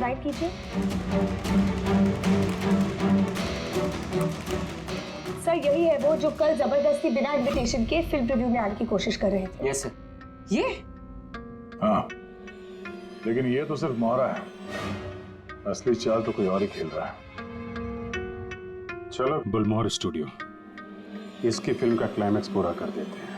Slide कीजिए। Sir यही है वो जो कल जबरदस्ती बिना इनविटेशन के फिल्म रिव्यू में आने की कोशिश कर रहे थे। Yes sir. ये? हाँ, लेकिन ये तो सिर्फ मोहरा है, असली चाल तो कोई और ही खेल रहा है। चलो गुलमोहर स्टूडियो, इसकी फिल्म का क्लाइमैक्स पूरा कर देते हैं।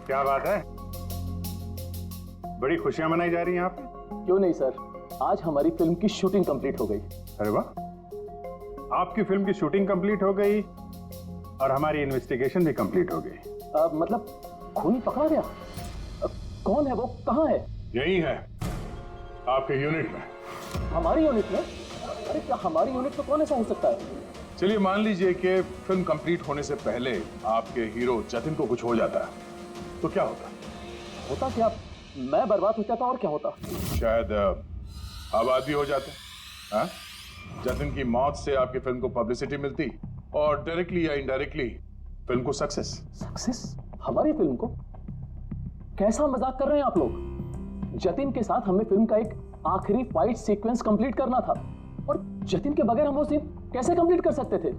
क्या बात है, बड़ी खुशियां मनाई जा रही हैं यहाँ पे? क्यों नहीं सर, आज हमारी फिल्म की शूटिंग कंप्लीट हो गई। अरे वाह, आपकी फिल्म की शूटिंग कंप्लीट हो गई और हमारी इन्वेस्टिगेशन भी कंप्लीट हो गई। मतलब खूनी पकड़ा गया? कौन है वो, कहाँ है? यही है, आपके यूनिट में। हमारी यूनिट में? अरे क्या हमारी यूनिट में कौन ऐसा हो सकता है? चलिए मान लीजिए कि फिल्म कंप्लीट होने से पहले आपके हीरो जतिन को कुछ हो जाता तो क्या होता? होता क्या? मैं बर्बाद हो जाता और क्या होता? शायद आबाद भी हो जाते। हाँ? जतिन की मौत से आपकी फिल्म को पब्लिसिटी मिलती और डायरेक्टली या इनडायरेक्टली फिल्म को सक्सेस। सक्सेस? हमारी फिल्म को? कैसा मजाक कर रहे हैं आप लोग? जतिन के साथ हमें फिल्म का एक आखिरी फाइट सीक्वेंस कंप्लीट करना था और जतिन के बगैर हम वो सीन कैसे कंप्लीट कर सकते थे?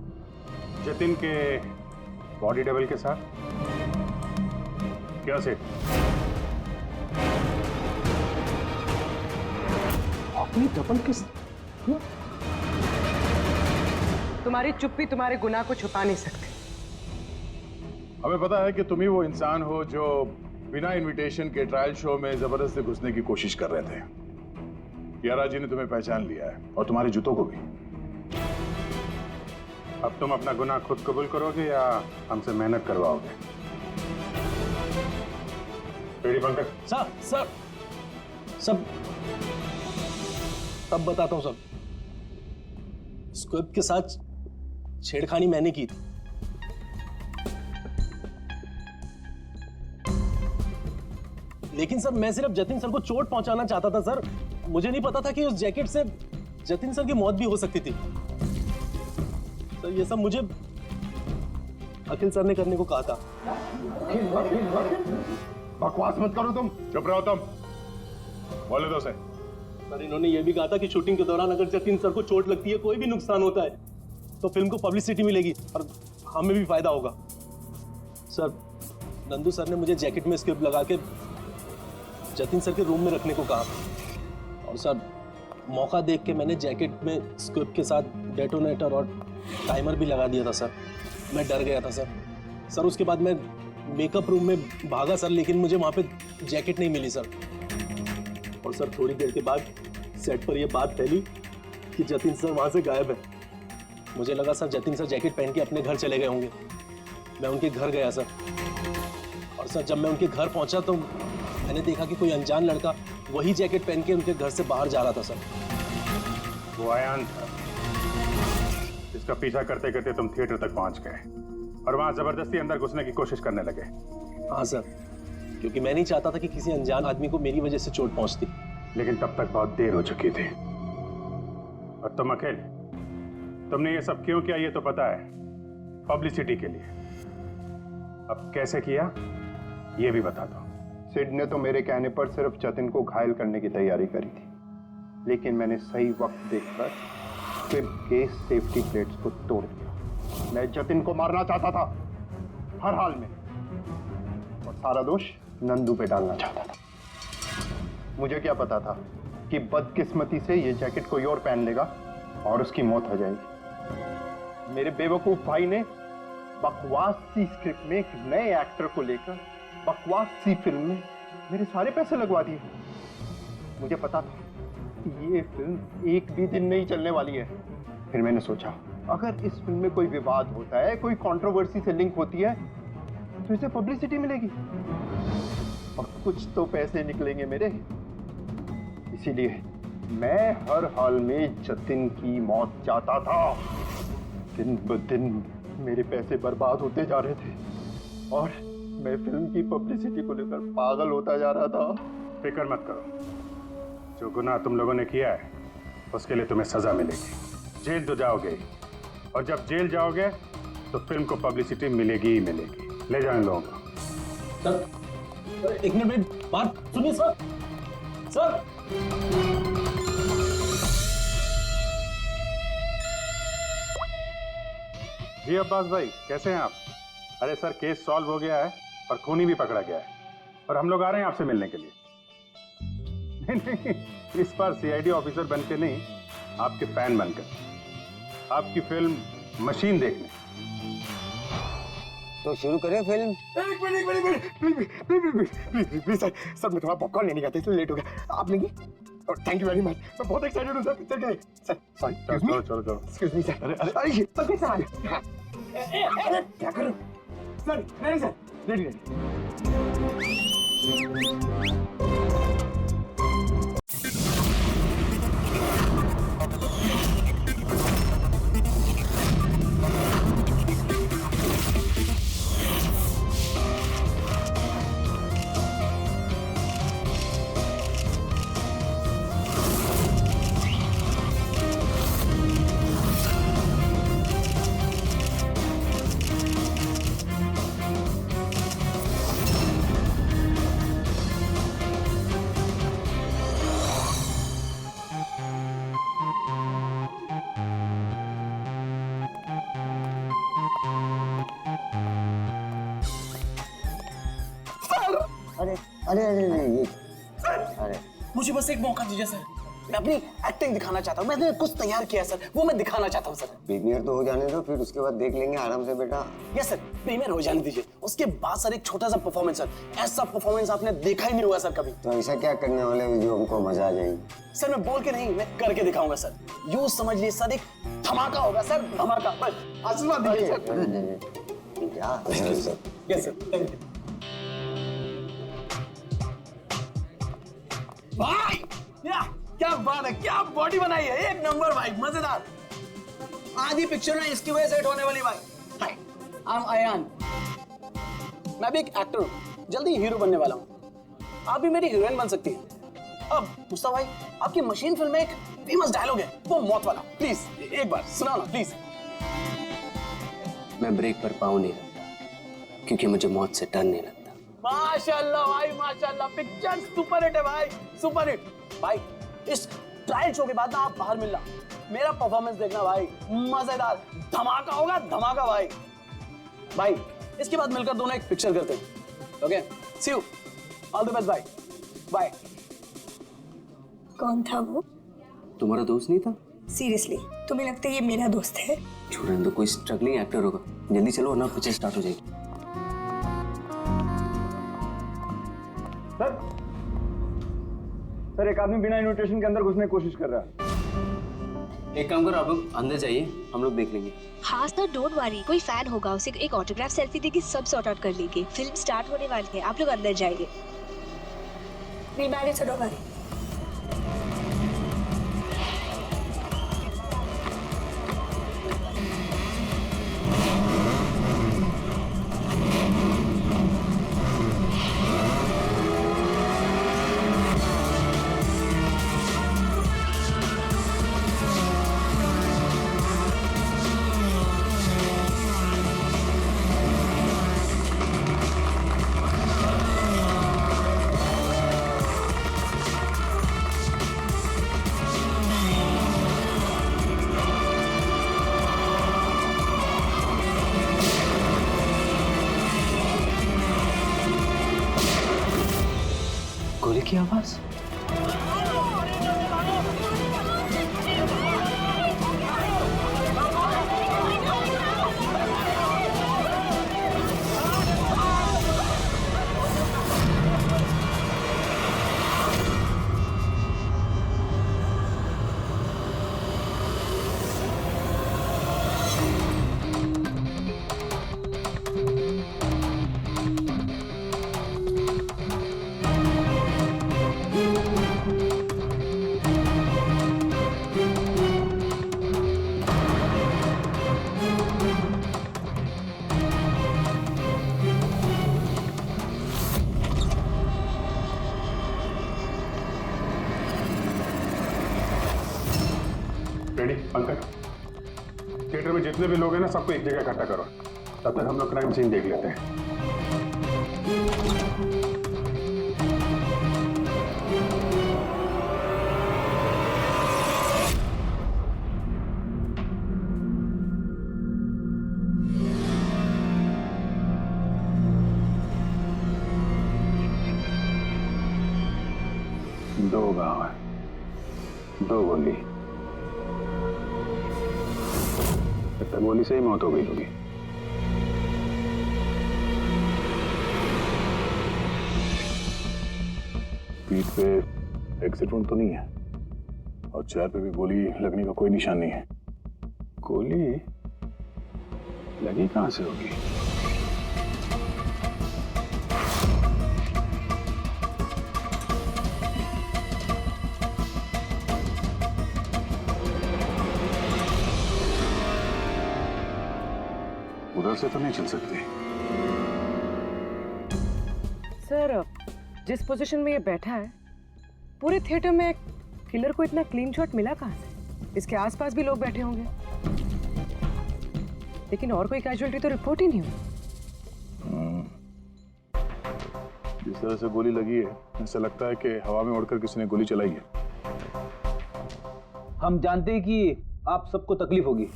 जतिन के बॉडी डबल के साथ? क्या से? अपनी डबल किस? तुम्हारी चुप्पी तुम्हारे गुनाह को छुपा नहीं सकती। हमें पता है कि तुम ही वो इंसान हो जो बिना इनविटेशन के ट्रायल शो में जबरदस्ती घुसने की कोशिश कर रहे थे। कियारा जी ने तुम्हें पहचान लिया है और तुम्हारे जूतों को भी। अब तुम अपना गुनाह खुद कबूल करोगे या हमसे मेहनत करवाओगे? रेडी पंकज? सर सब तब बताता हूं सब। स्क्रिप्ट के साथ छेड़खानी मैंने की थी। लेकिन सर मैं सिर्फ जतिन सर को चोट पहुंचाना चाहता था सर। मुझे नहीं पता था कि उस जैकेट से जतिन सर की मौत भी हो सकती थी। सर ये सब मुझे अखिल सर ने करने को कहा था। बकवास मत करो तुम, चुप रहो तुम। बोले दो से। सर इन्होंने ये भी कहा था कि शूटिंग के दौरान अगर जतिन सर को चोट लगती है, कोई भी नुकसान होता है, तो फिल्म को पब्लिसिटी मिलेगी और हमें भी फायदा होगा। सर नंदू सर ने मुझे जैकेट में स्क्रिप्ट लगा के जतिन सर के रूम में रखने को कहा और सर मौका देख के मैंने जैकेट में स्क्रिप्ट के साथ डेटोनेटर और टाइमर भी लगा दिया था सर। मैं डर गया था सर उसके बाद मैं मेकअप रूम में भागा सर, लेकिन मुझे वहां पे जैकेट नहीं मिली सर। और सर थोड़ी देर के बाद सेट पर यह बात फैली कि जतिन सर वहां से गायब है। मुझे लगा सर जतिन सर जैकेट पहन के अपने घर चले गए होंगे। मैं उनके घर गया सर और सर जब मैं उनके घर पहुंचा तो मैंने देखा कि कोई अनजान लड़का वही जैकेट पहन के उनके घर से बाहर जा रहा था सर। वो आयान था जिसका पीछा करते करते तुम थिएटर तक पहुंच गए और वहां जबरदस्ती अंदर घुसने की कोशिश करने लगे। हाँ सर, क्योंकि मैं नहीं चाहता था कि किसी अनजान आदमी को मेरी वजह से चोट पहुंचती। लेकिन तब तक बहुत देर हो चुकी थी। और तुम अकेले, तुमने ये सब क्यों किया ये तो पता है, पब्लिसिटी के लिए। अब कैसे किया ये भी बता दो। सिड ने तो मेरे कहने पर सिर्फ जतिन को घायल करने की तैयारी करी थी, लेकिन मैंने सही वक्त देखकर फिल्म के सेफ्टी प्लेट्स को तोड़ दिया। मैं जतिन को मारना चाहता था हर हाल में, और सारा दोष नंदू पे डालना चाहता था। मुझे क्या पता था कि बदकिस्मती से ये जैकेट कोई और पहन लेगा और उसकी मौत हो जाएगी। मेरे बेवकूफ भाई ने बकवास सी स्क्रिप्ट में एक नए एक्टर को लेकर बकवास सी फिल्म में मेरे सारे पैसे लगवा दिए। मुझे पता था कि ये फिल्म एक भी दिन नहीं चलने वाली है। फिर मैंने सोचा अगर इस फिल्म में कोई विवाद होता है, कोई कंट्रोवर्सी से लिंक होती है, तो इसे पब्लिसिटी मिलेगी और कुछ तो पैसे निकलेंगे मेरे। इसीलिए मैं हर हाल में जतिन की मौत चाहता था। दिन ब दिन मेरे पैसे बर्बाद होते जा रहे थे और मैं फिल्म की पब्लिसिटी को लेकर पागल होता जा रहा था। फिक्र मत करो, जो गुनाह तुम लोगों ने किया है उसके लिए तुम्हें सजा मिलेगी। जेल तो जाओगे और जब जेल जाओगे तो फिल्म को पब्लिसिटी मिलेगी ही मिलेगी। ले जाओ इन लोगों को। सर एक मिनट मेरी बात सुनिए सर। सर जी अब्बास भाई, कैसे हैं आप? अरे सर, केस सॉल्व हो गया है और खूनी भी पकड़ा गया है और हम लोग आ रहे हैं आपसे मिलने के लिए। नहीं, इस बार सीआईडी ऑफिसर बनके नहीं, आपके फैन बनकर, आपकी फिल्म मशीन देखने। तो शुरू करें फिल्म। प्लीज सर मैं थोड़ा पॉपकॉर्न लेने गया था इसलिए लेट हो गया। आप लेंगे? थैंक यू वेरी मच, मैं बहुत एक्साइटेड हूँ सर पिक्चर के लिए। सर सॉरी, चलो चलो चलो। Excuse me sir. अरे सर कैसे आ गए? अरे क्या कर रहे हो सर? नहीं सर, रेडी रेडी। अरे अरे अरे ये अरे मुझे बस एक मौका दीजिए सर, मैं अपनी एक्टिंग दिखाना चाहता हूँ। मैंने कुछ तैयार किया है सर, वो मैं दिखाना चाहता हूँ सर। प्रीमियर तो हो जाने दो, फिर उसके बाद देख लेंगे आराम से बेटा। यस सर, प्रीमियर हो जाने दीजिए, उसके बाद सर एक छोटा सा परफॉर्मेंस सर। ऐसा परफॉर्मेंस आपने देखा ही नहीं होगा सर कभी। तो ऐसा क्या करने वाले हो जो हमको मजा आ जाएगी? सर मैं बोल के नहीं, मैं करके दिखाऊंगा सर। यूं समझ लीजिए सर, एक धमाका होगा सर, धमाका। बस आशीर्वाद दीजिए सर। क्या यस सर, थैंक यू भाई। क्या बात है, क्या बॉडी बनाई है, एक नंबर भाई, मजेदार। आधी पिक्चर में इसकी वजह से हिट होने वाली भाई। हाय, आई एम अयान, मैं भी एक एक्टर हूँ, जल्दी हीरो बनने वाला हूँ। आप भी मेरी हीरोइन बन सकती हैं। अब मुस्तफा भाई, आपकी मशीन फिल्म में एक फेमस डायलॉग है, वो मौत वाला, प्लीज एक बार सुनाओ ना प्लीज। मैं ब्रेक पर पाँव नहीं रखता क्योंकि मुझे मौत से डर नहीं लगता। माशाल्लाह भाई माशाल्लाह, पिक्चर सुपर हिट है भाई, सुपर हिट। भाई इस ट्रायल शो के बाद ना आप बाहर मिलना, मेरा परफॉर्मेंस देखना भाई, मजेदार धमाका होगा, धमाका भाई। भाई इसके बाद मिलकर दोनों एक पिक्चर करते हैं। Okay, see you, all the best भाई, बाय। कौन था वो? तुम्हारा दोस्त नहीं था? सीरियसली तुम्हें लगता है ये मेरा दोस्त है? छोड़ने दो, कोई स्ट्रगलिंग एक्टर होगा। जल्दी चलो वरना पिक्चर स्टार्ट हो जाएगी। सर एक आदमी बिना इन्विटेशन के अंदर घुसने की कोशिश कर रहा है। एक काम करो, आप लोग अंदर जाइए, हम लोग देख लेंगे। हाँ सर, डोंट वरी, कोई फैन होगा, उसे एक ऑटोग्राफ सेल्फी देके सब सॉर्ट आउट कर लेंगे। फिल्म स्टार्ट होने वाली है, आप लोग अंदर जाइए। नहीं मैरिज, डोंट वरी। गोली की आवाज। रेडी पंकज? थिएटर में जितने भी लोग हैं ना, सबको एक जगह इकट्ठा करो। तब तक हम लोग क्राइम सीन देख लेते हैं। दो गांव है, दो गोली। लगता गोली से ही मौत हो गई होगी। पीठ पे एक्सिट वुंड तो नहीं है और चेहरे पे भी गोली लगने का कोई निशान नहीं है। गोली लगी कहां से होगी? उधर से तो नहीं चल सकती। सर, जिस पोजीशन में ये बैठा है, पूरे थिएटर में किलर को इतना क्लीन शॉट मिला कहां से? इसके आसपास भी लोग बैठे होंगे, लेकिन और कोई कैजुअलिटी तो रिपोर्ट ही नहीं हुई। जिस तरह से गोली लगी है, ऐसा लगता है कि हवा में उड़कर किसी ने गोली चलाई है। हम जानते हैं कि आप सबको तकलीफ होगी,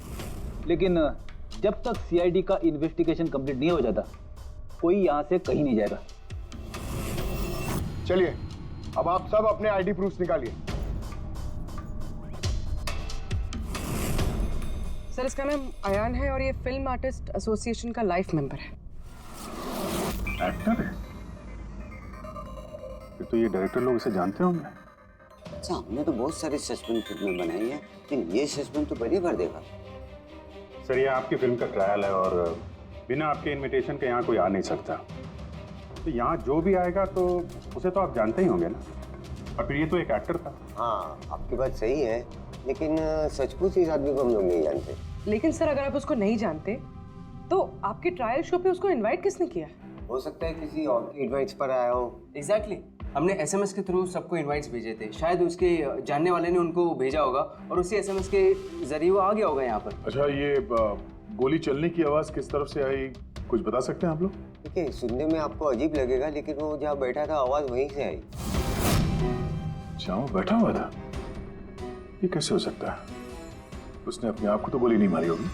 लेकिन जब तक सीआईडी का इन्वेस्टिगेशन कंप्लीट नहीं हो जाता, कोई यहां से कहीं नहीं जाएगा। चलिए, अब आप सब अपने आईडी प्रूफ निकालिए। सर, इसका नाम अयान है और ये फिल्म आर्टिस्ट एसोसिएशन का लाइफ मेंबर है। एक्टर है? फिर तो ये डायरेक्टर लोग इसे जानते होंगे। अच्छा, हमने तो बहुत सारी सस्पेंस फिल्में बनाई है, लेकिन ये सस्पेंस तो पहली बार देखा। सर, ये आपकी फिल्म का ट्रायल है और बिना आपके इनविटेशन के यहाँ कोई आ नहीं सकता। तो यहाँ जो भी आएगा तो उसे तो आप जानते ही होंगे ना। और फिर ये तो एक एक्टर था। हाँ, आपकी बात सही है, लेकिन सचमुच इस आदमी को हम लोग नहीं जानते। लेकिन सर, अगर आप उसको नहीं जानते तो आपके ट्रायल शो पे उसको इनवाइट किसने किया? हो सकता है किसी और के एडवाइस पर आया हो। एग्जैक्टली, हमने एसएमएस के थ्रू सबको इनवाइट्स भेजे थे। शायद उसके जानने वाले ने उनको भेजा होगा और उसी एसएमएस के जरिए वो आ गया होगा यहाँ पर। अच्छा, ये गोली चलने की आवाज किस तरफ से आई, कुछ बता सकते हैं आप लोग? देखिए, सुनने में आपको अजीब लगेगा, लेकिन वो जहाँ बैठा था आवाज वहीं से आई। जहाँ बैठा हुआ था? ये कैसे हो सकता है? उसने अपने आप को तो गोली नहीं मारी होगी।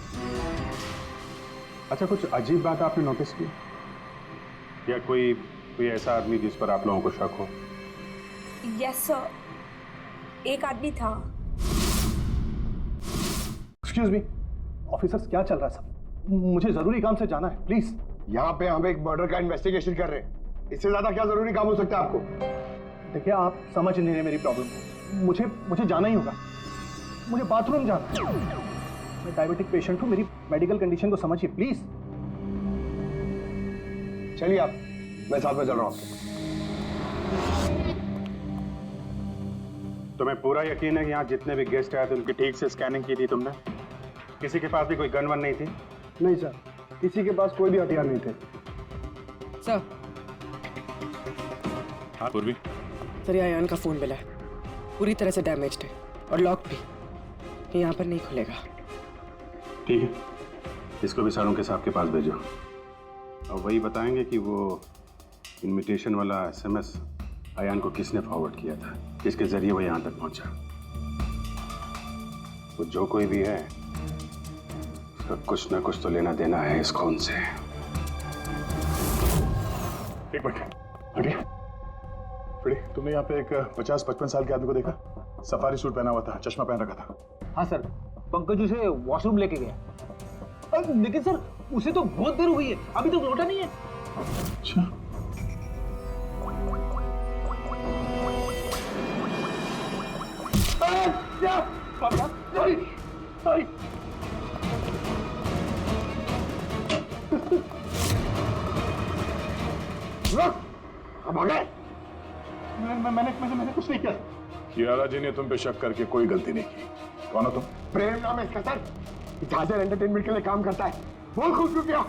अच्छा, कुछ अजीब बात आपने नोटिस की या कोई ऐसा आदमी जिस पर आप लोगों को शक हो? यस सर, एक आदमी था। एक्सक्यूज मी ऑफिसर्स, क्या चल रहा है सब? मुझे जरूरी काम से जाना है, प्लीज। यहाँ पे हम एक मर्डर का इन्वेस्टिगेशन कर रहे हैं, इससे ज्यादा क्या जरूरी काम हो सकता है आपको? देखिए, आप समझ नहीं रहे मेरी प्रॉब्लम। मुझे जाना ही होगा, मुझे बाथरूम जाना है। मैं डायबिटिक पेशेंट हूँ, मेरी मेडिकल कंडीशन को समझिए प्लीज। चलिए आप, मैं साथ में चल रहा हूँ। तुम्हें पूरा यकीन है कि यहाँ जितने भी गेस्ट आए थे उनकी ठीक से स्कैनिंग की थी तुमने? किसी के पास भी कोई गन वन नहीं थी? नहीं सर, किसी के पास कोई भी हथियार नहीं थे। सर, हाँ पूर्वी। सर, ये अयान का फोन मिला है, पूरी तरह से डैमेज्ड है और लॉक भी, ये यहाँ पर नहीं खुलेगा। ठीक है, इसको भी सारों के साहब के पास भेजो और वही बताएंगे कि वो इनविटेशन वाला एसएमएस अयान को किसने फॉरवर्ड किया था, किसके जरिए वो यहाँ तक पहुंचा। वो जो कोई भी है, उसका कुछ ना कुछ तो लेना देना है इस खून से। एक मिनट, हटिए। तुमने यहाँ पे एक 50-55 साल के आदमी को देखा? सफारी सूट पहना हुआ था, चश्मा पहन रखा था। हाँ सर, पंकज उसे वॉशरूम लेके गया। लेकिन सर, उसे तो बहुत देर हो गई है, अभी तक लौटा नहीं है। अच्छा, सॉरी। अब आ गए? मैंने कुछ नहीं किया। कियारा जी ने तुम पे शक करके कोई गलती नहीं की। कौन हो तुम? प्रेम नाम है इसका सर, झांझर एंटरटेनमेंट के लिए काम करता है। वो खून क्यों किया?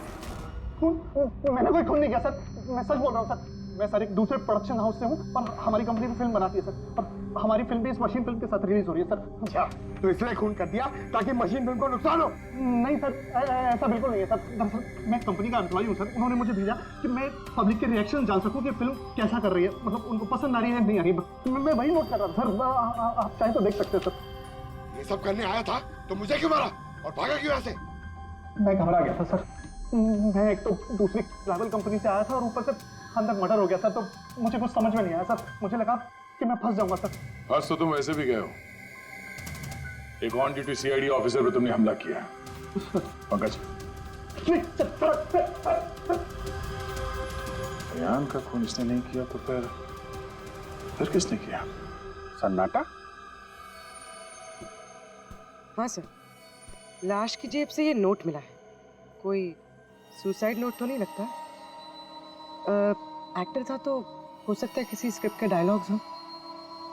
मैंने कोई खून नहीं किया सर, मैं सच बोल रहा हूँ सर। मैं सर एक दूसरे प्रोडक्शन हाउस से हूँ और हमारी कंपनी भी फिल्म बनाती है सर, और हमारी फिल्म भी इस मशीन फिल्म के साथ रिलीज हो रही है सर। अच्छा, तो इसलिए खून कर दिया ताकि मशीन फिल्म को नुकसान हो? नहीं सर, ऐसा बिल्कुल नहीं है सर। दरअसल मैं कंपनी का एम्प्लॉई हूँ सर, उन्होंने मुझे भेजा कि मैं पब्लिक के रिएक्शन जान सकूँ कि फिल्म कैसा कर रही है, मतलब उनको पसंद आ रही है नहीं आ रही है। मैं वही नोट कर रहा था सर, आप चाहें तो देख सकते हैं सर। ये सब करने आया था तो मुझे क्यों मारा और भागा क्यों यहाँ से? मैं घबरा गया था सर, मैं एक तो दूसरी ट्रैवल कंपनी से आया था और ऊपर से अंदर मर्डर हो गया सर, तो मुझे कुछ समझ में नहीं आया सर, मुझे लगा कि मैं फंस जाऊंगा सर। फंस तो तुम वैसे भी गए हो, एक ऑन ड्यूटी सीआईडी ऑफिसर पर तुमने हमला किया। पंकज, अयान का खून इसने नहीं किया तो फिर किसने किया? सन्नाटा? हाँ सर, लाश की जेब से ये नोट मिला है, कोई सुसाइड नोट तो नहीं लगता? एक्टर था तो हो सकता है किसी स्क्रिप्ट के डायलॉग्स हो।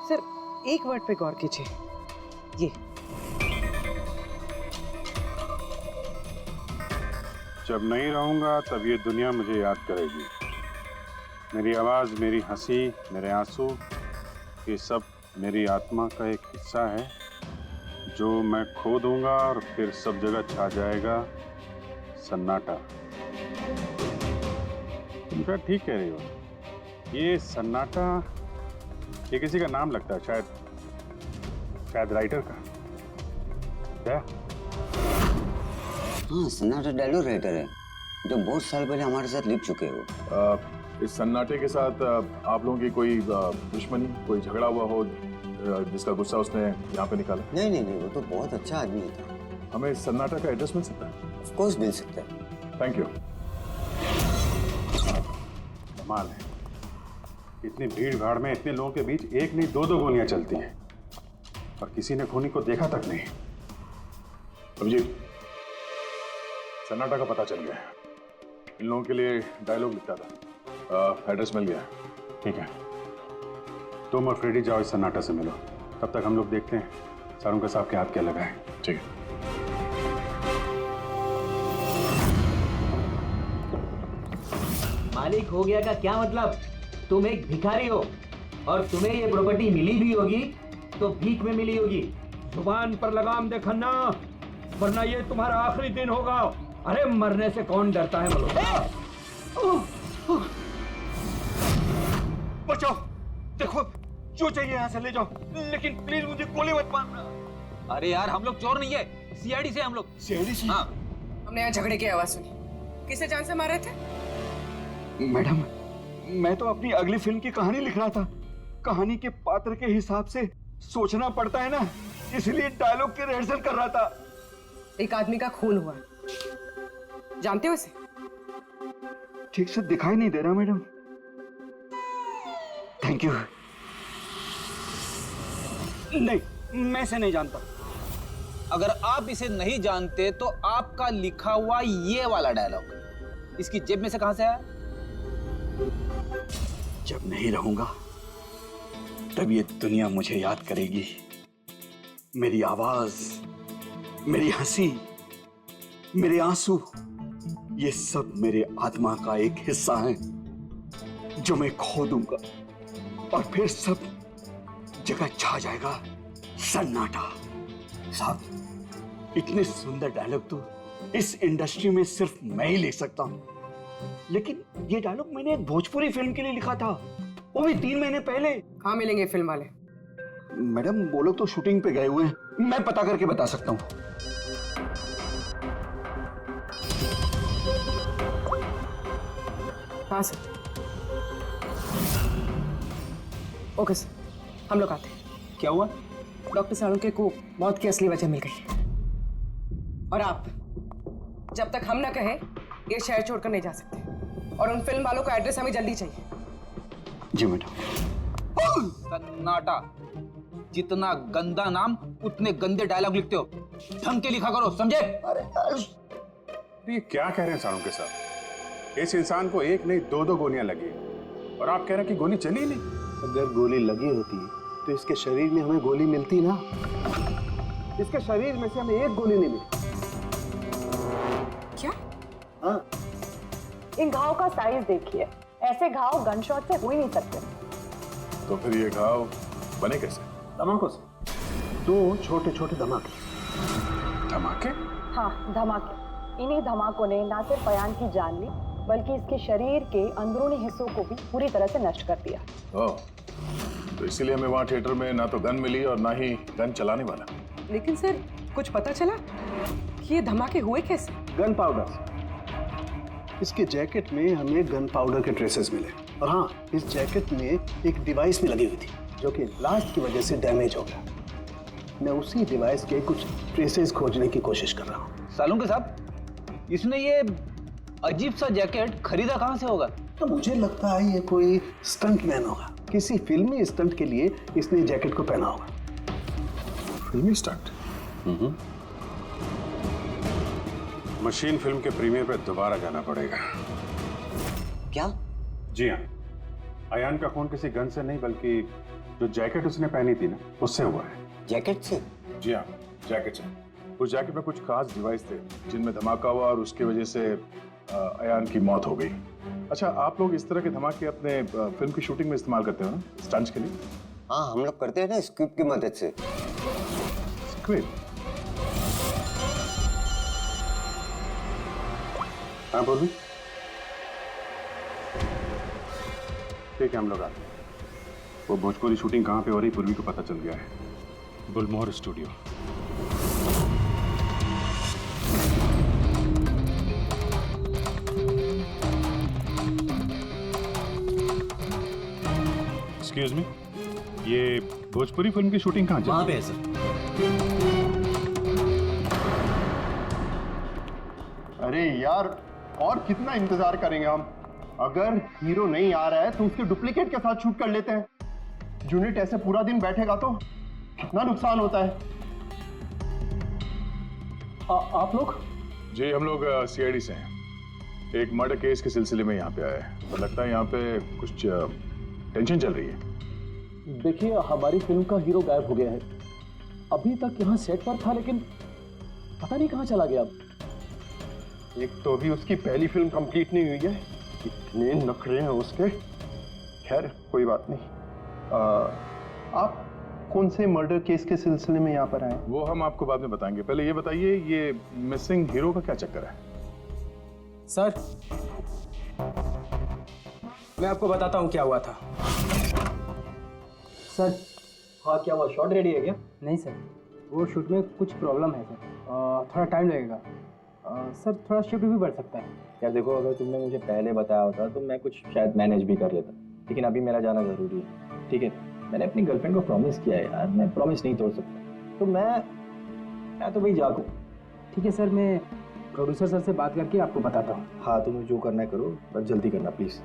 सर एक वर्ड पे गौर कीजिए, ये जब नहीं रहूंगा तब ये दुनिया मुझे याद करेगी। मेरी आवाज, मेरी हंसी, मेरे आंसू, ये सब मेरी आत्मा का एक हिस्सा है जो मैं खो दूंगा और फिर सब जगह छा जाएगा सन्नाटा। तुम क्या ठीक कह रही हो, ये सन्नाटा ये किसी का नाम लगता है, शायद राइटर का। क्या? हाँ, सन्नाटा डायलॉग राइटर है जो बहुत साल पहले हमारे साथ लिख चुके हो। इस सन्नाटे के साथ आप लोगों की कोई दुश्मनी, कोई झगड़ा हुआ हो जिसका गुस्सा उसने यहाँ पे निकाला? नहीं, वो तो बहुत अच्छा आदमी था। हमें सन्नाटा का एड्रेस मिल सकता है? ऑफ कोर्स मिल सकता है। Thank you. कमाल है, इतनी भीड़ भाड़ में इतने लोगों के बीच एक नहीं दो गोलियां चलती हैं और किसी ने खूनी को देखा तक नहीं। अभिजीत, सन्नाटा का पता चल गया है, इन लोगों के लिए डायलॉग लिखता था, एड्रेस मिल गया। ठीक है, तुम और फ्रेडी जाओ इस सन्नाटा से मिलो, तब तक हम लोग देखते हैं सारुंका साहब के हाथ क्या लगा है। ठीक है। मालिक हो गया का क्या मतलब? तुम एक भिखारी हो और तुम्हें ये प्रॉपर्टी मिली भी होगी तो भीख में मिली होगी। जुबान पर लगाम दे खन्ना, वरना ये तुम्हारा आखिरी दिन होगा। अरे मरने से कौन डरता है मल्होत्रा? बचाओ, देखो जो चाहिए यहाँ से ले जाओ, लेकिन प्लीज मुझे गोली मत मारना। अरे यार, हम लोग चोर नहीं है, सीआईडी से हम लोग। सीआईडी से? हाँ। हमने यहाँ झगड़े की आवाज सुनी, किसे जान से मार रहे थे? मैडम, मैं तो अपनी अगली फिल्म की कहानी लिख रहा था, कहानी के पात्र के हिसाब से सोचना पड़ता है ना, इसलिए डायलॉग की रिहर्सल कर रहा था। एक आदमी का खून हुआ, जानते हो इसे? ठीक से दिखाई नहीं दे रहा मैडम। Thank you. नहीं, मैं इसे नहीं जानता। अगर आप इसे नहीं जानते तो आपका लिखा हुआ ये वाला डायलॉग इसकी जेब में से कहां से आया? जब नहीं रहूंगा तब ये दुनिया मुझे याद करेगी। मेरी आवाज, मेरी हंसी, मेरे आंसू, ये सब मेरे आत्मा का एक हिस्सा है जो मैं खो दूंगा और फिर सब जगह छा जाएगा सन्नाटा। साहब, इतने सुंदर डायलॉग तो इस इंडस्ट्री में सिर्फ मैं ही लिख सकता हूं, लेकिन ये डायलॉग मैंने एक भोजपुरी फिल्म के लिए लिखा था, वो भी 3 महीने पहले। कहाँ मिलेंगे फिल्म वाले? मैडम, वो लोग तो शूटिंग पे गए हुए हैं, मैं पता करके बता सकता हूँ। हाँ सर। ओके सर, हम लोग आते हैं। क्या हुआ? डॉक्टर साळुंके को मौत की असली वजह मिल गई और आप जब तक हम ना कहें ये शहर छोड़कर नहीं जा सकते, और उन फिल्म वालों का एड्रेस हमें जल्दी चाहिए। जी मैडम। सन्नाटा, जितना गंदा नाम उतने गंदे डायलॉग लिखते हो, ढंग के लिखा करो, समझे? ये क्या कह रहे हैं सारुंके साहब? इस इंसान को एक नहीं दो गोलियां लगी और आप कह रहे हैं कि गोली चली नहीं। अगर गोली लगी होती तो इसके शरीर में हमें गोली मिलती ना, इसके शरीर में से हमें एक गोली नहीं मिली। क्या? इन घाव का साइज देखिए, ऐसे घाव गन शॉट से हो ही नहीं सकते। तो फिर ये घाव बने कैसे? धमाकों से। 2 छोटे छोटे धमाके। धमाके? हाँ, धमाके। इन्हीं धमाकों ने ना सिर्फ अयान की जान ली, बल्कि इसके शरीर के अंदरूनी हिस्सों को भी पूरी तरह से नष्ट कर दिया। ओह, तो इसीलिए हमें वहाँ थिएटर में ना तो गन मिली और ना ही गन चलाने वाला। लेकिन सर कुछ पता चला कि ये धमाके हुए कैसे? Gun powder. इसके जैकेट में हमें गन पाउडर के ट्रेसेस मिले और हाँ, इस जैकेट में एक डिवाइस भी लगी हुई थी जो कि ब्लास्ट की वजह से डैमेज हो गया। मैं उसी डिवाइस के कुछ ट्रेसेस खोजने की कोशिश कर रहा हूँ। सालुंके साहब, इसने ये अजीब सा जैकेट खरीदा कहाँ से होगा? तो मुझे लगता है ये कोई स्टंटमैन होगा। किसी फिल्मी स्टंट के लिए इसने जैकेट को पहना होगा। फिल्मी स्टंट? मशीन फिल्म के प्रीमियर पे दोबारा जाना पड़ेगा। क्या? जी हाँ, अयान का खून किसी गन से नहीं बल्कि जो जैकेट उसने पहनी थी ना, उससे हुआ है। जैकेट से? जी हाँ, जैकेट से। उस जैकेट में कुछ खास डिवाइस थे जिनमें धमाका हुआ और उसकी वजह से अयान की मौत हो गई। अच्छा, आप लोग इस तरह के धमाके अपने फिल्म की शूटिंग में इस्तेमाल करते हो ना, स्टंट्स के लिए? हाँ, हम लोग करते हैं ना स्क्रिप्ट की मदद से। स्क्रिप्ट? हाँ बोलिए। ठीक है, हम लोग आते हैं। वो भोजपुरी शूटिंग कहाँ पे हो रही पूर्वी को पता चल गया है। गुलमोहर स्टूडियो। एक्सक्यूज मी, ये भोजपुरी फिल्म की शूटिंग कहाँ चल रही है? वहाँ पे है सर। अरे यार, और कितना इंतजार करेंगे हम? अगर हीरो नहीं आ रहा है तो उसके डुप्लीकेट के साथ शूट कर लेते हैं। यूनिट ऐसे पूरा दिन बैठेगा तो कितना नुकसान होता है। आप लोग? जी, हम लोग सीआईडी से हैं। एक मर्डर केस के सिलसिले में यहाँ पे आए हैं। तो लगता है यहाँ पे कुछ टेंशन चल रही है। देखिए, हमारी फिल्म का हीरो गायब हो गया है। अभी तक यहाँ सेट पर था लेकिन पता नहीं कहाँ चला गया। एक तो अभी उसकी पहली फिल्म कंप्लीट नहीं हुई है, इतने नखरे हैं उसके। खैर कोई बात नहीं। आप कौन से मर्डर केस के सिलसिले में यहाँ पर आए? वो हम आपको बाद में बताएंगे। पहले ये बताइए, ये मिसिंग हीरो का क्या चक्कर है? सर, मैं आपको बताता हूँ क्या हुआ था। सर, हाँ, क्या हुआ? शॉट रेडी है क्या? नहीं सर, वो शूट में कुछ प्रॉब्लम है सर। थोड़ा टाइम लगेगा सर, थोड़ा शिफ्ट भी बढ़ सकता है। यार देखो, अगर तुमने मुझे पहले बताया होता तो मैं कुछ शायद मैनेज भी कर लेता, लेकिन अभी मेरा जाना ज़रूरी है। ठीक है, मैंने अपनी गर्लफ्रेंड को प्रॉमिस किया है यार, मैं प्रॉमिस नहीं तोड़ सकता। तो मैं तो भाई जागू। ठीक है सर, मैं प्रोड्यूसर सर से बात करके आपको बताता हूँ। हाँ, तुम्हें जो करना है करो, बस जल्दी करना प्लीज़।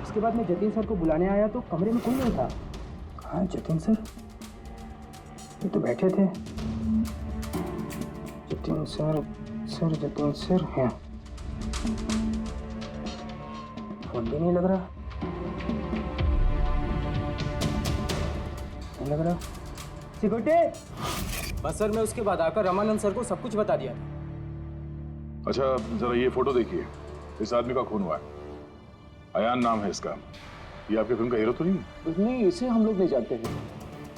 उसके बाद मैं जतिन सर को बुलाने आया तो कमरे में कोई नहीं था। हाँ, जतिन सर ये तो बैठे थे। जतिन सर हैं। फोन भी नहीं लग रहा। सिक्योरिटी। बस सर, मैं उसके बाद आकर रामानंद सर को सब कुछ बता दिया था। अच्छा, जरा ये फोटो देखिए। इस आदमी का खून हुआ है। अयान नाम है इसका। ये आपकी फिल्म का हीरो तो नहीं है? नहीं, इसे हम लोग नहीं जानते हैं।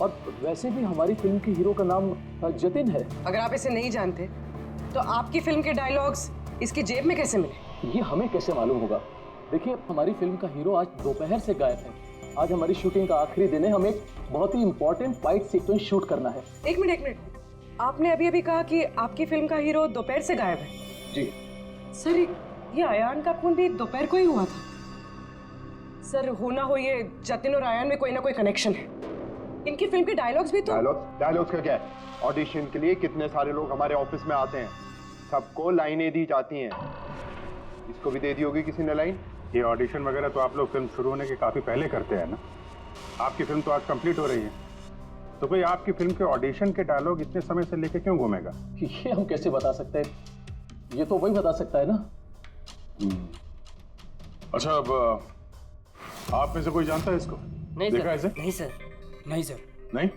और वैसे भी हमारी फिल्म के हीरो का नाम जतिन है। अगर आप इसे नहीं जानते तो आपकी फिल्म के डायलॉग्स इसकी जेब में कैसे मिले? ये हमें कैसे मालूम होगा? देखिए, हमारी फिल्म का हीरो आज दोपहर से गायब है। आज हमारी शूटिंग का आखिरी दिन है। हमें एक बहुत ही इंपॉर्टेंट फाइट सीक्वेंस शूट करना है। एक मिनट, आपने अभी कहा कि आपकी फिल्म का हीरो दोपहर से गायब है। जी सर, ये अयान का खून भी दोपहर को ही हुआ था। सर, हो ना हो ये जतिन और अयान में कोई ना कोई कनेक्शन है। इनकी फिल्म के डायलॉग्स भी तो। डायलॉग्स का क्या है? ऑडिशन के लिए कितने सारे लोग हमारे ऑफिस में आते हैं, सबको लाइनें दी जाती हैं। इसको भी दे दी होगी किसी ने लाइन। ये ऑडिशन वगैरह तो आप लोग फिल्म शुरू होने के काफी पहले करते हैं ना। आपकी फिल्म तो आज कंप्लीट हो रही है, तो भाई आपकी फिल्म के ऑडिशन के डायलॉग इतने समय से लेके क्यों घूमेगा? ये हम कैसे बता सकते हैं? ये तो वही बता सकता है ना। अच्छा, अब आप में से कोई जानता है इसको? नहीं देखा इसे? नहीं सर। नहीं?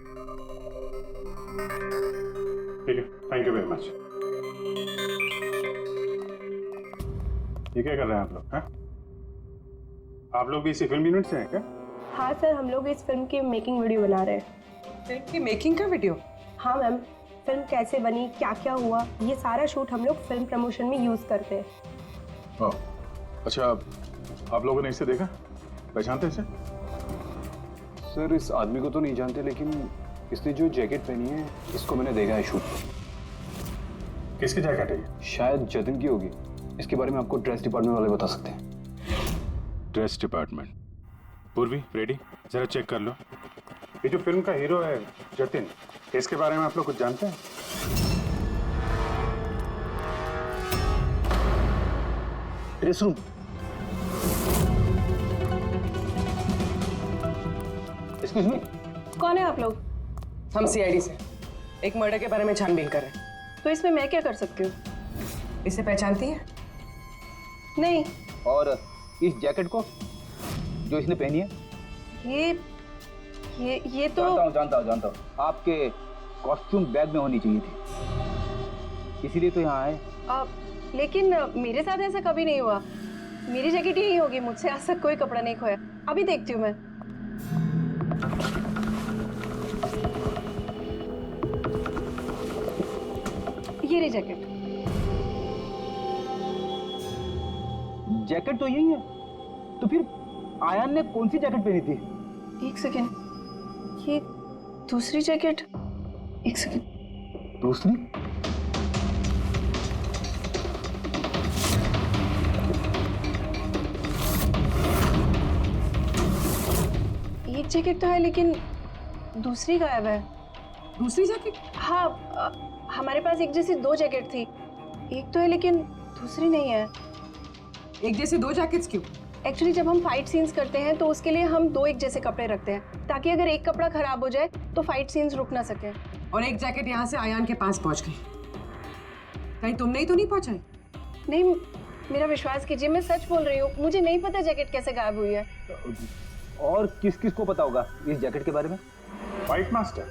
ठीक है, थैंक यू वेरी मच। ये क्या कर रहे हैं आप लोग? हैं? आप लोग भी इसी फिल्म यूनिट से हैं क्या? हाँ सर, हम लोग इस फिल्म की मेकिंग वीडियो बना रहे हैं। फिल्म की मेकिंग का वीडियो? हाँ मैम, फिल्म कैसे बनी, क्या क्या हुआ, ये सारा शूट हम लोग फिल्म प्रमोशन में यूज करते हैं। अच्छा, आप लोगों ने इसे देखा? पहचानते इसे? सर इस आदमी को तो नहीं जानते, लेकिन इसने जो जैकेट पहनी है इसको मैंने देखा है शूट पर। किसकी जैकेट है ये? शायद जतिन की होगी। इसके बारे में आपको ड्रेस डिपार्टमेंट वाले बता सकते हैं। Dress department. पूर्वी, रेडी? जरा चेक कर लो। ये जो फिल्म का हीरो है जतिन, इसके बारे में आप लोग कुछ जानते हैं? Dress room. एक्सक्यूज मी, कौन है आप लोग? हम सीआईडी से एक मर्डर के बारे में छानबीन कर रहे हैं। तो इसमें मैं क्या कर सकती हूँ? इसे पहचानती है? नहीं। और इस जैकेट को जो इसने पहनी है? ये तो जानता हूँ। आपके कॉस्ट्यूम बैग में होनी चाहिए थी, इसीलिए तो यहाँ आए। लेकिन मेरे साथ ऐसा कभी नहीं हुआ। मेरी जैकेट यही होगी, मुझसे आज तक कोई कपड़ा नहीं खोया। अभी देखती हूँ मैं। ये रही जैकेट। जैकेट तो यही है, तो फिर आयान ने कौन सी जैकेट पहनी थी? एक सेकेंड, ये दूसरी जैकेट। एक सेकेंड, दूसरी? एक जैकेट तो है लेकिन दूसरी गायब है। दूसरी जैकेट? हाँ, हमारे पास एक जैसी दो जैकेट थी। एक तो है लेकिन दूसरी नहीं है। एक जैसे दो जैकेट्स क्यों? एक्चुअली जब हम फाइट सीन्स करते हैं तो उसके लिए हम दो एक जैसे कपड़े रखते हैं, ताकि अगर एक कपड़ा खराब हो जाए तो फाइट सीन्स रुक ना सके। और एक जैकेट यहाँ से आयान के पास पहुँच गई। कहीं तुमने ही तो नहीं पहुँचाई? नहीं, मेरा विश्वास कीजिए, मैं सच बोल रही हूँ। मुझे नहीं पता जैकेट कैसे गायब हुई है। और किस किस को पता होगा इस जैकेट के बारे में? Fight master?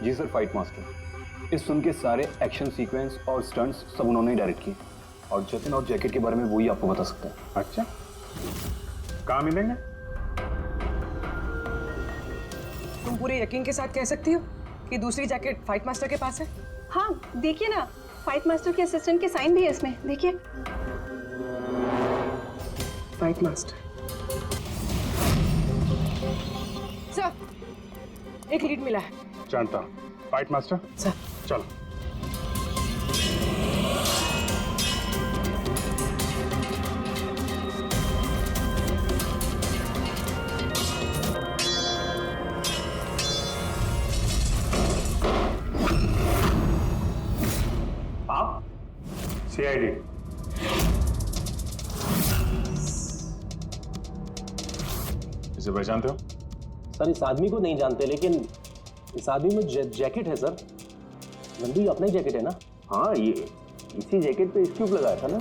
जी सर, फाइट मास्टर। इस फिल्म के सारे एक्शन सीक्वेंस और स्टंट्स सब उन्होंने ही डायरेक्ट किए, और जतिन और जैकेट के बारे में वही आपको बता सकते हैं। अच्छा, कहाँ मिलेंगे? तुम पूरे यकीन के साथ कह सकती हो कि दूसरी जैकेट फाइट मास्टर के पास है? हाँ, देखिए ना, फाइट मास्टर के असिस्टेंट के साइन भी है इसमें, देखिए। Fight master. सर, एक लीड मिला है। जानता हूँ। Fight master? सर। चलो। आप? सीआईडी। इसे पहचानते हो? सर, इस आदमी को नहीं जानते, लेकिन इस आदमी में जैकेट है सर। नंदू, ये अपना ही जैकेट है ना? हाँ, ये इसी जैकेट पे स्क्यूब लगाया था ना।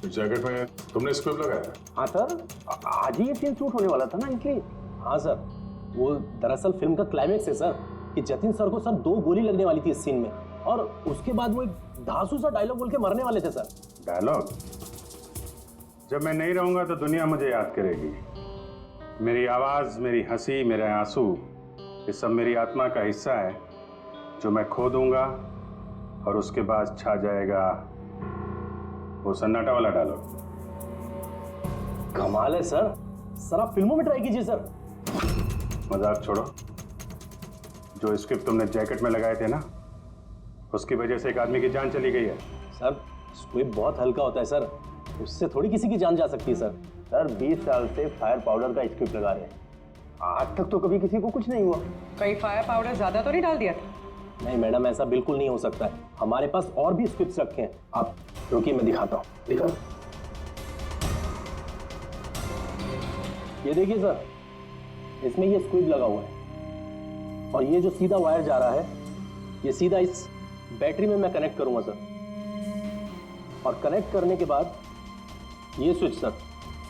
इस जैकेट में तुमने स्क्यूब लगाया था? हाँ सर, आज ही ये सीन शूट होने वाला था ना, इसलिए। हाँ सर, वो दरअसल फिल्म का क्लाइमेक्स है सर, कि जतिन सर को सर 2 गोली लगने वाली थी इस सीन में, और उसके बाद वो एक धांसू सा डायलॉग बोल के मरने वाले थे सर। डायलॉग? जब मैं नहीं रहूंगा तो दुनिया मुझे याद करेगी। मेरी आवाज, मेरी हंसी, मेरे आंसू, ये सब मेरी आत्मा का हिस्सा है जो मैं खो दूंगा, और उसके बाद छा जाएगा वो सन्नाटा वाला डायलॉग। कमाल है सर, सर आप फिल्मों में ट्राई कीजिए सर। मजाक छोड़ो। जो स्क्रिप्ट तुमने जैकेट में लगाए थे ना, उसकी वजह से एक आदमी की जान चली गई है। सर, स्क्विब बहुत हल्का होता है सर, उससे थोड़ी किसी की जान जा सकती है सर। सर 20 साल से फायर पाउडर का स्क्रिप्ट लगा रहे हैं, आज तक तो कभी किसी को कुछ नहीं हुआ। कहीं फायर पाउडर ज्यादा तो नहीं डाल दिया था? नहीं मैडम, ऐसा बिल्कुल नहीं हो सकता है। हमारे पास और भी स्क्रिप्ट्स रखे हैं, आप रुकिए मैं दिखाता हूँ। दिखा, ये देखिए सर, इसमें ये स्क्विब लगा हुआ है, और ये जो सीधा वायर जा रहा है, ये सीधा इस बैटरी में मैं कनेक्ट करूंगा सर, और कनेक्ट करने के बाद ये स्विच सर,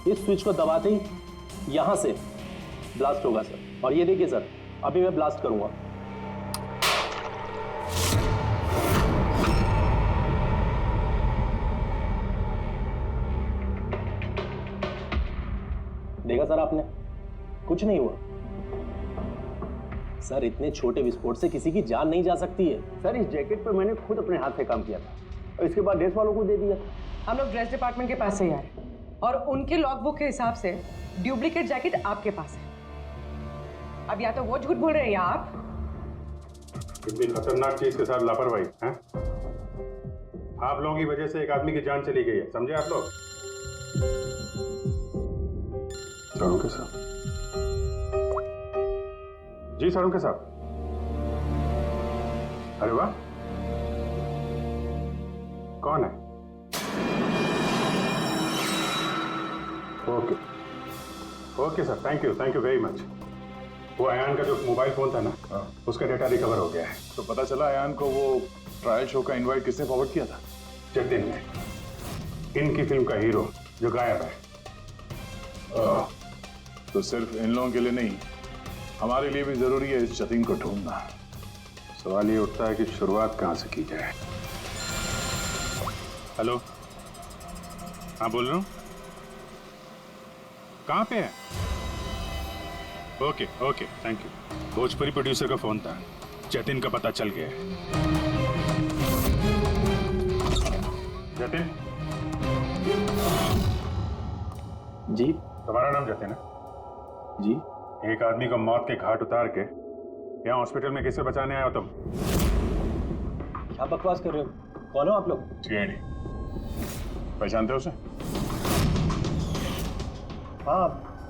इस स्विच को दबाते ही यहां से ब्लास्ट होगा सर। और ये देखिए सर, अभी मैं ब्लास्ट करूंगा। सर आपने? कुछ नहीं हुआ सर, इतने छोटे विस्फोट से किसी की जान नहीं जा सकती है। सर इस जैकेट पर मैंने खुद अपने हाथ से काम किया था और इसके बाद ड्रेस वालों को दे दिया। हम लोग ड्रेस डिपार्टमेंट के पास से ही आ रहे हैं और उनके लॉग बुक के हिसाब से डुप्लीकेट जैकेट आपके पास है। अब या तो वो झूठ बोल रहे हैं या आप। इतनी खतरनाक चीज के साथ लापरवाही हैं? आप लोगों की वजह से एक आदमी की जान चली गई है, समझे आप लोग? साळुंखे साहब। जी साळुंखे साहब। अरे वाह, कौन है? Okay okay sir, thank you very much. वो अयान का जो मोबाइल फोन था ना, उसका डेटा रिकवर हो गया है। तो पता चला अयान को वो ट्रायल शो का इनवाइट किसने फॉरवर्ड किया था? जतिन ने, इनकी फिल्म का हीरो जो गायब है। तो सिर्फ इन लोगों के लिए नहीं, हमारे लिए भी जरूरी है इस जतिन को ढूंढना। सवाल ये उठता है कि शुरुआत कहां से की जाए। हेलो, हाँ बोल रहा हूँ। कहाँ पे है? Okay okay, thank you. Bhojpuri producer का फोन था, जतिन का पता चल गया है। जतिन जी। तुम्हारा नाम जतिन है? जी। एक आदमी को मौत के घाट उतार के यहाँ हॉस्पिटल में किसे बचाने आए हो तुम? क्या बकवास कर रहे हो? कौन हो आप लोग? सीआईडी। पहचानते हो उसे? हाँ,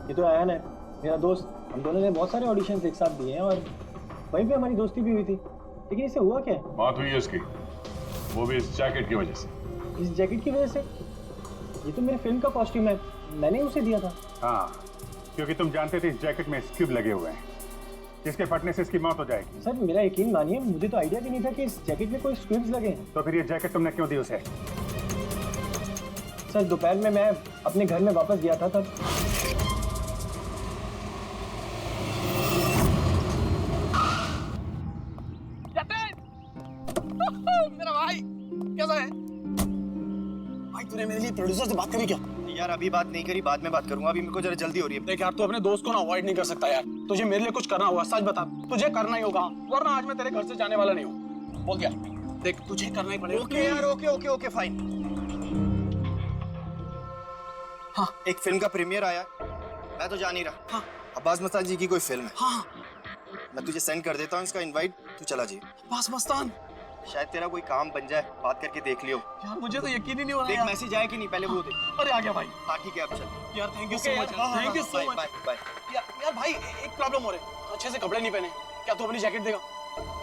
ये तो अयान है, मेरा दोस्त। हम दोनों ने बहुत सारे ऑडिशंस एक साथ दिए हैं और वहीं पे हमारी दोस्ती भी हुई थी। लेकिन इससे हुआ क्या? मौत हुई है उसकी, वो भी इस जैकेट की वजह से। इस जैकेट की वजह से? ये तो मेरी फिल्म का कॉस्ट्यूम है, मैंने उसे दिया था। हाँ, क्योंकि तुम जानते थे इस जैकेट में स्क्यूब लगे हुए हैं, जिसके फटने से इसकी मौत हो जाएगी। सर मेरा यकीन मानिए, मुझे तो आइडिया भी नहीं था कि इस जैकेट में कोई स्क्यूब्स लगे हैं। तो फिर ये जैकेट तुमने क्यों दी उसे? सर दोपहर में मैं अपने घर में वापस गया था तब। मेरा भाई कैसा है? भाई तूने मेरे लिए प्रोड्यूसर से बात करी क्या? यार अभी बात नहीं करी, बाद में बात करूंगा, अभी मेरे को जरा जल्दी हो रही है। देख यार, तू अपने दोस्त को ना अवॉइड नहीं कर सकता यार। तुझे मेरे लिए कुछ करना होगा, सच बता। तुझे करना ही होगा, वरना आज मैं तेरे घर से जाने वाला नहीं हूँ। बोल दिया। देख तुझे करना ही पड़ेगा। ओके यार, ओके फाइन। हाँ, एक फिल्म का प्रीमियर आया, मैं तो जान ही रहा। हाँ, अब्बास मस्तान जी की कोई फिल्म है। हाँ, मैं तुझे सेंड कर देता हूँ इसका इनवाइट, तू चला जी। अब्बास मस्तान, शायद तेरा कोई काम बन जाए, बात करके देख लियो। यार मुझे तो यकीन ही नहीं हो रहा। देख मैसेज आया कि नहीं, पहले वो देख। अरे आ गया भाई। हाँ ठीक है, अब चल। यार thank you so much, thank you so much. Bye. यार भाई एक प्रॉब्लम हो रही है, अच्छे से कपड़े नहीं पहने। क्या तू अपनी जैकेट देगा?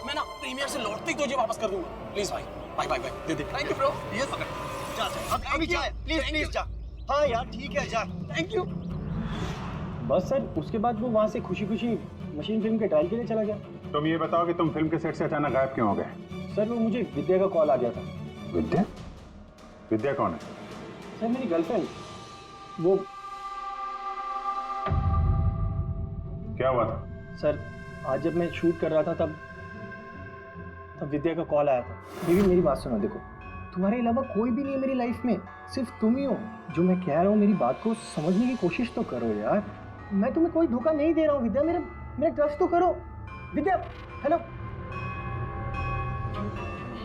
मैं ना प्रीमियर से लौटते ही तुझे वापस कर दूंगा। प्लीज भाई, बाय दे दे। Thank you bro. यस पकड़, जा अभी जा, प्लीज जा। हाँ यार ठीक है, जा। Thank you. बस सर, उसके बाद वो वहाँ से खुशी मशीन फिल्म के ट्रायल के लिए चला गया। तुम ये बताओ कि तुम फिल्म के सेट से अचानक गायब क्यों हो गए? सर वो मुझे विद्या का कॉल आ गया था। विद्या कौन है? सर मेरी गर्लफ्रेंड। वो क्या हुआ था? सर आज जब मैं शूट कर रहा था तब विद्या का कॉल आया था। मेरी बात सुनो, देखो तुम्हारे अलावा कोई भी नहीं है मेरी लाइफ में, सिर्फ तुम ही हो। जो मैं कह रहा हूँ मेरी बात को समझने की कोशिश तो करो यार। मैं तुम्हें कोई धोखा नहीं दे रहा हूँ विद्या, मेरा ट्रस्ट तो करो। विद्या हेलो।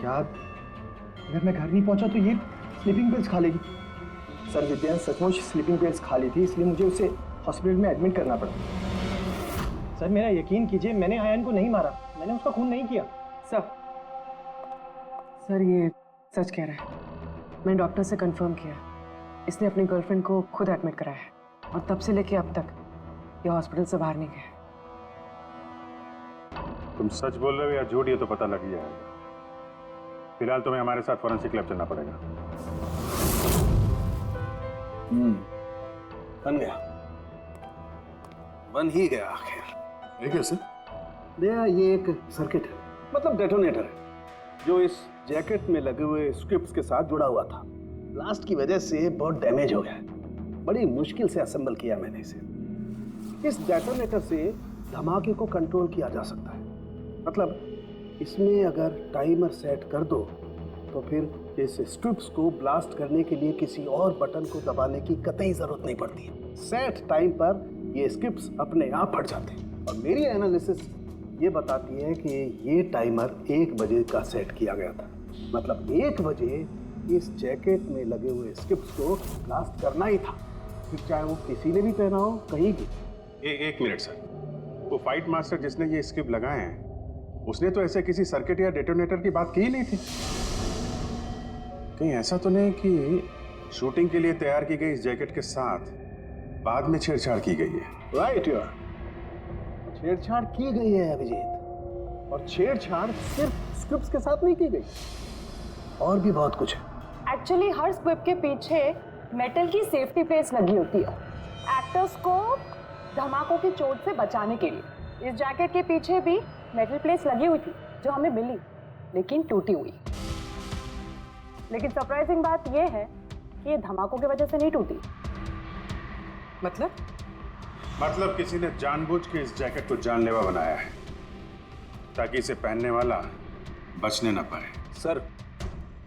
यार अगर मैं घर नहीं पहुंचा तो ये स्लीपिंग पिल्स खा लेगी। सर विद्या सचमुच स्लीपिंग पिल्स खा ली थी, इसलिए मुझे उसे हॉस्पिटल में एडमिट करना पड़ा। सर मेरा यकीन कीजिए, मैंने आयन को नहीं मारा, मैंने उसका खून नहीं किया। सर ये सच कह रहा है। मैंने डॉक्टर से कंफर्म किया, इसने अपनी गर्लफ्रेंड को खुद एडमिट कराया है और तब से लेके अब तक ये हॉस्पिटल से बाहर नहीं गया। तुम सच बोल रहे हो या झूठ, ये तो पता लग ही जाएगा। फिलहाल तुम्हें हमारे साथ फोरेंसिक लैब चलना पड़ेगा। बन ही गया आखिर। ये कैसे? ये एक सर्किट है, मतलब डेटोनेटर है, जो इस जैकेट में लगे हुए स्क्रिप्ट्स के साथ जुड़ा हुआ था। ब्लास्ट की वजह से बहुत डैमेज हो गया है, बड़ी मुश्किल से असेंबल किया मैंने इसे। इस डेटोनेटर से धमाके को कंट्रोल किया जा सकता है, मतलब इसमें अगर टाइमर सेट कर दो तो फिर इस स्ट्रिप्स को ब्लास्ट करने के लिए किसी और बटन को दबाने की कतई जरूरत नहीं पड़ती है। सेट टाइम पर ये स्क्रिप्ट्स अपने आप फट जाते हैं। और मेरी एनालिसिस ये बताती है कि ये टाइमर 1 बजे का सेट किया गया था। मतलब 1 बजे इस जैकेट में लगे हुए स्क्रिप्ट्स को ब्लास्ट करना ही था, फिर चाहे वो किसी ने भी पहना हो, कहीं भी। एक मिनट सर, वो फाइट मास्टर जिसने ये स्क्रिप्ट लगाए हैं, उसने तो ऐसे किसी सर्किट या डेटोनेटर की बात की ही नहीं थी। कहीं ऐसा तो नहीं कि शूटिंग के लिए तैयार की गई इस जैकेट के साथ बाद में छेड़छाड़ की गई है? राइट यार, छेड़छाड़ की गई है अभिजीत, और छेड़छाड़ सिर्फ स्क्रिप्ट्स के साथ नहीं की गई, और भी बहुत कुछ है। एक्चुअली हर स्क्रिप्ट के पीछे मेटल की सेफ्टी प्लेट्स लगी होती है एक्टर्स को धमाकों की चोट से बचाने के लिए। इस जैकेट के पीछे भी मेटल प्लेट्स लगी हुई थी जो हमें मिली, लेकिन टूटी हुई। लेकिन सरप्राइजिंग बात यह है कि ये धमाकों की वजह से नहीं टूटी। मतलब किसी ने जानबूझ के इस जैकेट को जानलेवा बनाया है ताकि इसे पहनने वाला बचने ना पाए। सर,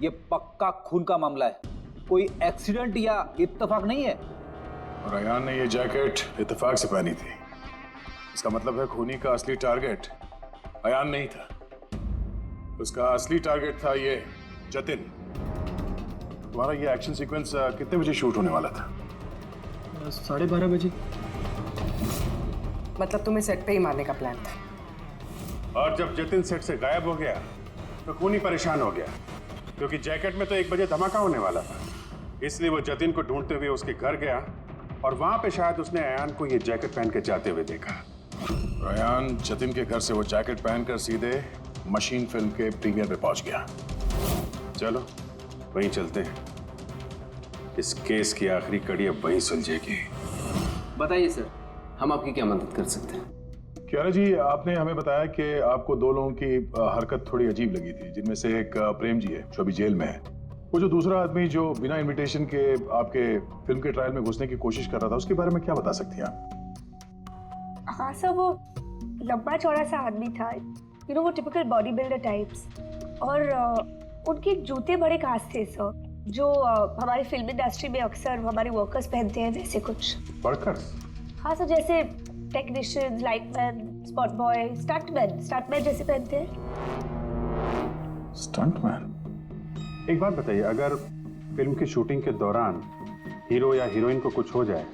ये पक्का खून का मामला है, कोई एक्सीडेंट या इत्तेफाक नहीं है। और अयान ने ये जैकेट इत्तेफाक से पहनी थी। इसका मतलब है खूनी का असली टारगेट अयान नहीं था, उसका असली टारगेट था ये जतिन। तुम्हारा ये एक्शन सीक्वेंस कितने बजे शूट होने वाला था? 12:30 बजे। मतलब तुम्हें सेट पे ही मारने का प्लान था? और जब जतिन सेट से गायब हो गया तो खूनी परेशान हो गया, क्योंकि जैकेट में तो 1 बजे धमाका होने वाला था। इसलिए वो जतिन को ढूंढते हुए उसके घर गया और वहां पे शायद उसने अयान को ये जैकेट पहन के जाते हुए देखा। अयान जतिन के घर से वो जैकेट पहनकर सीधे मशीन फिल्म के प्रीमियर पे पहुंच गया। चलो वहीं चलते हैं, इस केस की आखिरी कड़ी अब वहीं सुलझेगी। बताइए सर, हम आपकी क्या मदद कर सकते हैं? क्यारा जी, आपने हमें बताया कि आपको 2 लोगों की हरकत थोड़ी अजीब लगी थी, जिनमें से एक प्रेम जी है जो अभी जेल में है। वो जो दूसरा आदमी जो बिना इनविटेशन के आपके फिल्म के ट्रायल में घुसने की कोशिश कर रहा था, उसके बारे में क्या बता सकती हैं आप? हाँ सर, वो लंबा चौड़ा सा आदमी था, यू नो वो टिपिकल बॉडी बिल्डर टाइप्स, और उनके जूते बड़े खास थे सर, जो हमारी फिल्म इंडस्ट्री में अक्सर हमारे वर्कर्स पहनते हैं, वैसे कुछ। वर्कर्स? हाँ सर, जैसे technician, lightman, spot boy, stuntman जैसे पहनते हैं। स्टंटमैन? एक बात बताइए, अगर फिल्म की शूटिंग के दौरान हीरो या हीरोइन को कुछ हो जाए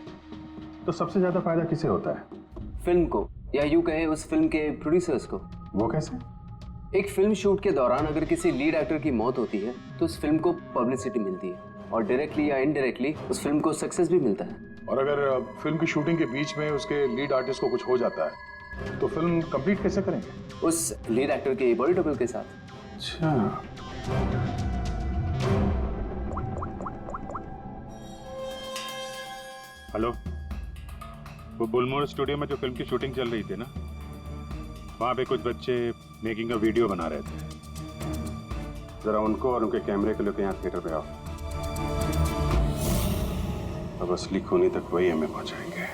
तो सबसे ज्यादा फायदा किसे होता है? फिल्म को, या यूं कहें उस फिल्म के प्रोड्यूसर्स को। वो कैसे? एक फिल्म शूट के दौरान अगर किसी लीड एक्टर की मौत होती है तो उस फिल्म को पब्लिसिटी मिलती है, और डायरेक्टली या इनडायरेक्टली उस फिल्म को सक्सेस भी मिलता है। और अगर फिल्म की शूटिंग के बीच में उसके लीड आर्टिस्ट को कुछ हो जाता है तो फिल्म कंप्लीट कैसे करेंगे? उस लीड एक्टर के बॉडी डबल के साथ। अच्छा, हेलो, वो बुलमोर स्टूडियो में जो फिल्म की शूटिंग चल रही थी ना, वहाँ पे कुछ बच्चे मेकिंग का वीडियो बना रहे थे। जरा उनको और उनके कैमरे को लेकर यहाँ थिएटर पे आओ। अब असली खूनी तक वही हमें पहुँचाएंगे।